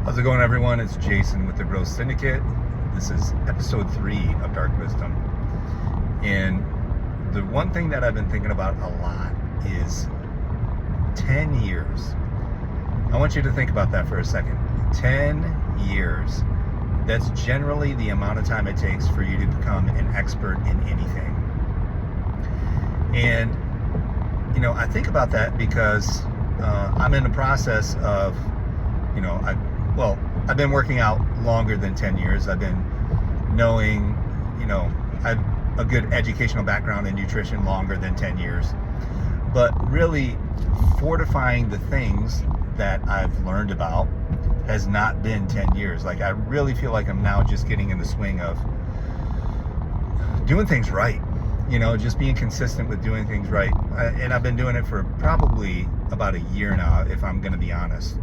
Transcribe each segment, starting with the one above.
How's it going, everyone? It's Jason with the Growth Syndicate. This is episode 3 of Dark Wisdom. And the one thing that I've been thinking about a lot is 10 years. I want you to think about that for a second. 10 years. That's generally the amount of time it takes for you to become an expert in anything. And, I think about that because I'm in the process of, I've been working out longer than 10 years. I've been knowing, I have a good educational background in nutrition longer than 10 years. But really fortifying the things that I've learned about has not been 10 years. Like, I really feel like I'm now just getting in the swing of doing things right. Just being consistent with doing things right. And I've been doing it for probably about a year now, if I'm going to be honest.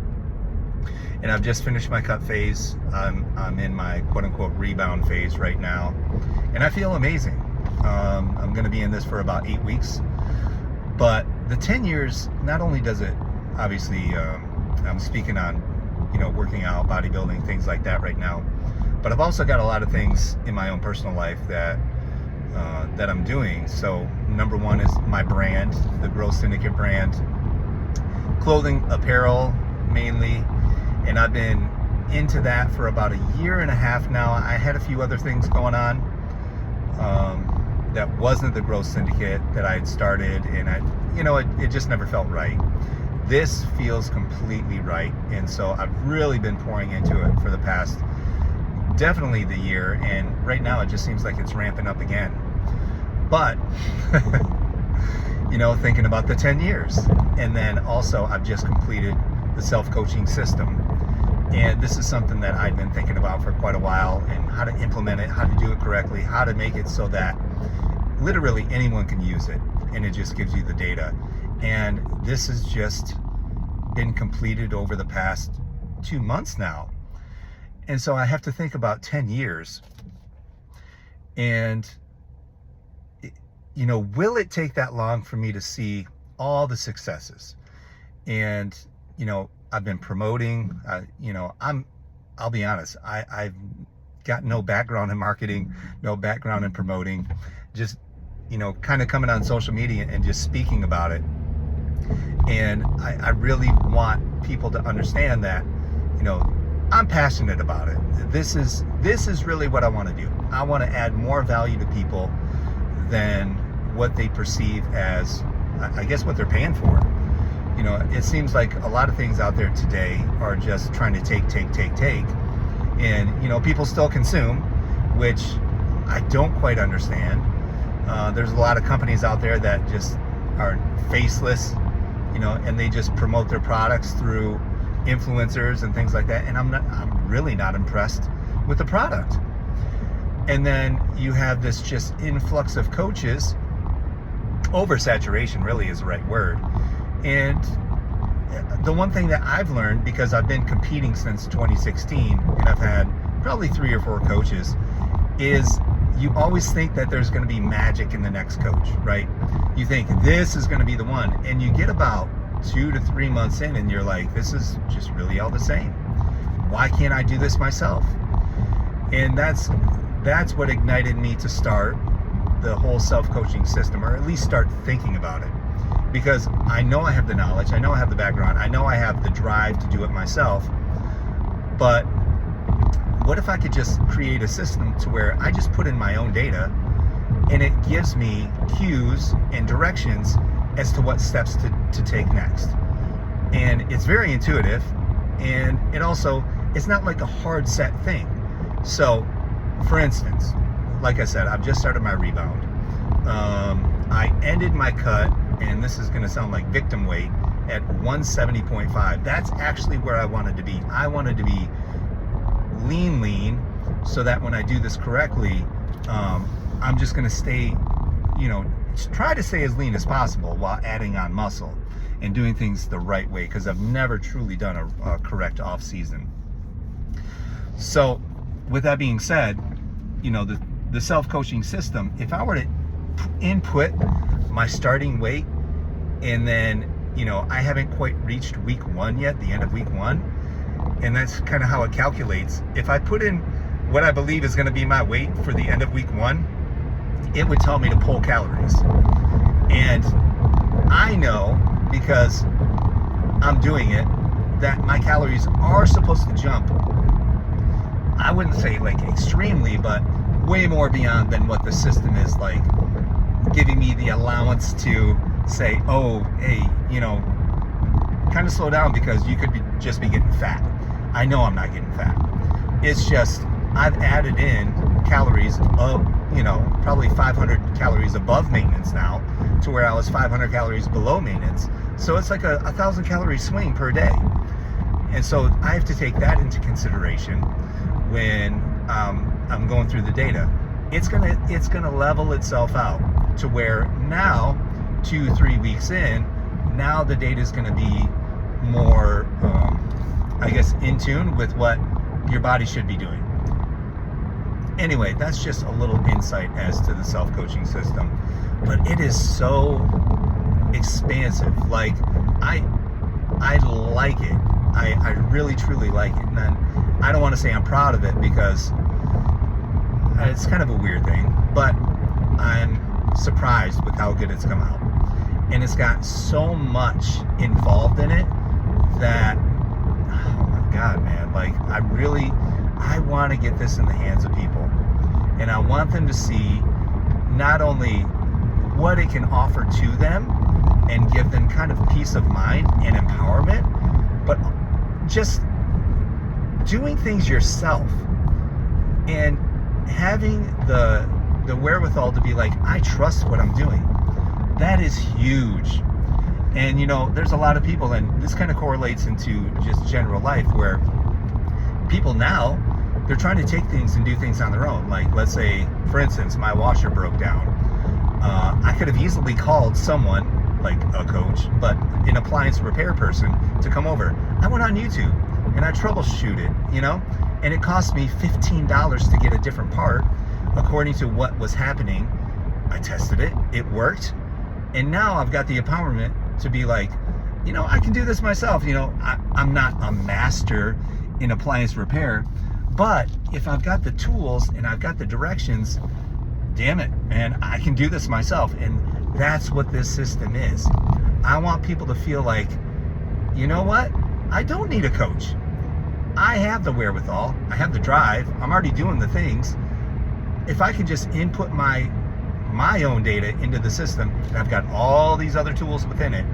And I've just finished my cut phase. I'm in my quote-unquote rebound phase right now. And I feel amazing. I'm going to be in this for about 8 weeks. But the 10 years, not only does it, obviously, I'm speaking on, working out, bodybuilding, things like that right now. But I've also got a lot of things in my own personal life that I'm doing. So number one is my brand, the Growth Syndicate brand. Clothing, apparel, mainly. And I've been into that for about a year and a half now. I had a few other things going on that wasn't the Growth Syndicate that I had started, and it just never felt right. This feels completely right, and so I've really been pouring into it for the past, definitely the year, and right now it just seems like it's ramping up again. But thinking about the 10 years, and then also I've just completed the self-coaching system. And this is something that I've been thinking about for quite a while, and how to implement it, how to do it correctly, how to make it so that literally anyone can use it, and it just gives you the data. And this has just been completed over the past 2 months now. And so I have to think about 10 years. And, will it take that long for me to see all the successes? And, I've been promoting, I'll be honest, I've got no background in marketing, no background in promoting, just, kind of coming on social media and just speaking about it. And I really want people to understand that, I'm passionate about it. This is really what I want to do. I want to add more value to people than what they perceive as, I guess, what they're paying for. It seems like a lot of things out there today are just trying to take. And, people still consume, which I don't quite understand. There's a lot of companies out there that just are faceless, and they just promote their products through influencers and things like that. And I'm really not impressed with the product. And then you have this just influx of coaches. Oversaturation really is the right word. And the one thing that I've learned, because I've been competing since 2016, and I've had probably 3 or 4 coaches, is you always think that there's going to be magic in the next coach, right? You think this is going to be the one, and you get about 2 to 3 months in, and you're like, this is just really all the same. Why can't I do this myself? And that's what ignited me to start the whole self-coaching system, or at least start thinking about it. Because I know I have the knowledge, I know I have the background, I know I have the drive to do it myself, but what if I could just create a system to where I just put in my own data, and it gives me cues and directions as to what steps to take next. And it's very intuitive, and it's not like a hard set thing. So, for instance, like I said, I've just started my rebound. I ended my cut, and this is going to sound like victim weight, at 170.5. That's actually where I wanted to be. I wanted to be lean, so that when I do this correctly, I'm just going to stay, try to stay as lean as possible while adding on muscle and doing things the right way, because I've never truly done a correct off season. So with that being said, the self-coaching system, if I were to input my starting weight, and then I haven't quite reached week 1 yet, the end of week 1, and that's kind of how it calculates. If I put in what I believe is going to be my weight for the end of week 1, it would tell me to pull calories. And I know, because I'm doing it, that my calories are supposed to jump. I wouldn't say like extremely, but way more beyond than what the system is like giving me the allowance to say, oh, hey, kind of slow down, because you could just be getting fat. I know I'm not getting fat. It's just I've added in calories of, probably 500 calories above maintenance now, to where I was 500 calories below maintenance. So it's like a 1,000 calorie swing per day. And so I have to take that into consideration when I'm going through the data. It's gonna level itself out to where now, 2-3 weeks in, now the data is gonna be more, in tune with what your body should be doing. Anyway, that's just a little insight as to the self-coaching system. But it is so expansive. Like, I like it. I really, truly like it. And then I don't want to say I'm proud of it, because it's kind of a weird thing, but I'm surprised with how good it's come out. And it's got so much involved in it that, oh my God, man, like I want to get this in the hands of people. And I want them to see not only what it can offer to them and give them kind of peace of mind and empowerment, but just doing things yourself and having the wherewithal to be like, I trust what I'm doing. That is huge. And there's a lot of people, and this kind of correlates into just general life, where people now, they're trying to take things and do things on their own. Like, let's say, for instance, my washer broke down. I could have easily called someone, like a coach, but an appliance repair person, to come over. I went on YouTube and I troubleshoot it, and it cost me $15 to get a different part according to what was happening. I tested it, it worked, and now I've got the empowerment to be like, I can do this myself. I'm not a master in appliance repair, but if I've got the tools and I've got the directions, damn it, man, I can do this myself. And that's what this system is. I want people to feel like, you know what? I don't need a coach. I have the wherewithal. I have the drive. I'm already doing the things. If I can just input my own data into the system, and I've got all these other tools within it,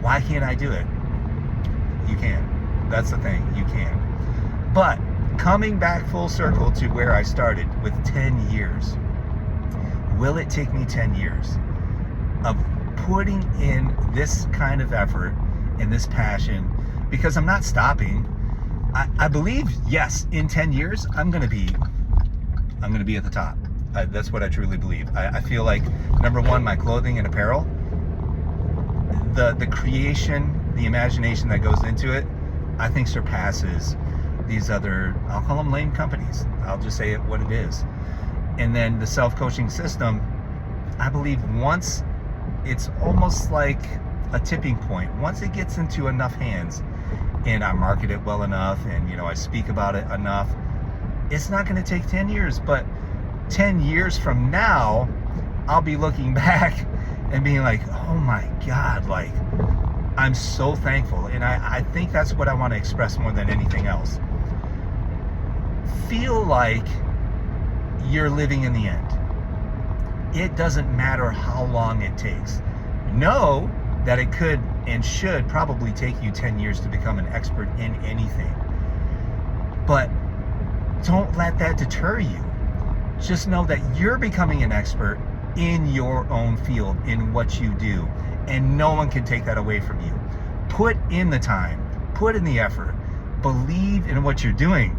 why can't I do it? You can. That's the thing. You can. But coming back full circle to where I started with 10 years, will it take me 10 years of putting in this kind of effort and this passion? Because I'm not stopping. I believe, yes, in 10 years, I'm going to be at the top. That's what I truly believe. I feel like, number one, my clothing and apparel, the creation, the imagination that goes into it, I think surpasses these other, I'll call them lame companies. I'll just say it what it is. And then the self-coaching system, I believe once it's almost like a tipping point, once it gets into enough hands and I market it well enough and I speak about it enough, it's not going to take 10 years, but 10 years from now, I'll be looking back and being like, oh my God, like, I'm so thankful. And I think that's what I want to express more than anything else. Feel like you're living in the end. It doesn't matter how long it takes. Know that it could and should probably take you 10 years to become an expert in anything. But don't let that deter you. Just know that you're becoming an expert in your own field, in what you do, and no one can take that away from you. Put in the time, put in the effort, believe in what you're doing.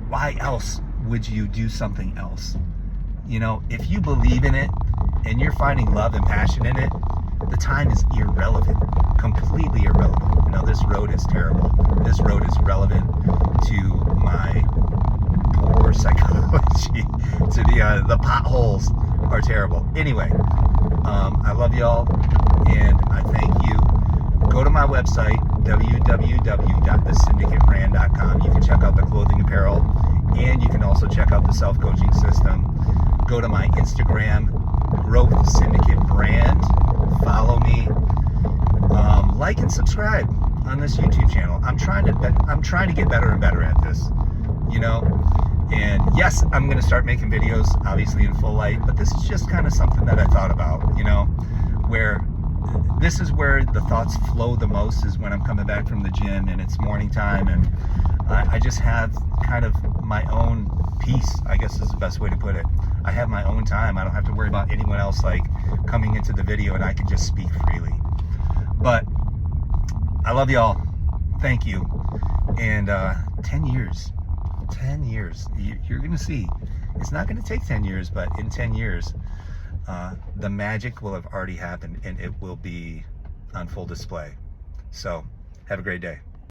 Why else would you do something else? If you believe in it and you're finding love and passion in it, the time is irrelevant, completely irrelevant. This road is terrible. This road is relevant to my poor psychology. To be honest, the potholes are terrible. Anyway, I love y'all, and I thank you. Go to my website, www.thesyndicatebrand.com. You can check out the clothing apparel, and you can also check out the self-coaching system. Go to my Instagram, Growth Syndicate Brand. Follow me. Like and subscribe on this YouTube channel. I'm trying to get better and better at this, you know. And yes, I'm going to start making videos, obviously in full light, but this is just kind of something that I thought about, you know, where this is where the thoughts flow the most, is when I'm coming back from the gym and it's morning time, and I just have kind of my own peace, I guess is the best way to put it. I have my own time. I don't have to worry about anyone else like coming into the video, and I can just speak freely. But I love y'all. Thank you. And 10 years. 10 years. You're going to see. It's not going to take 10 years, but in 10 years, the magic will have already happened, and it will be on full display. So, have a great day.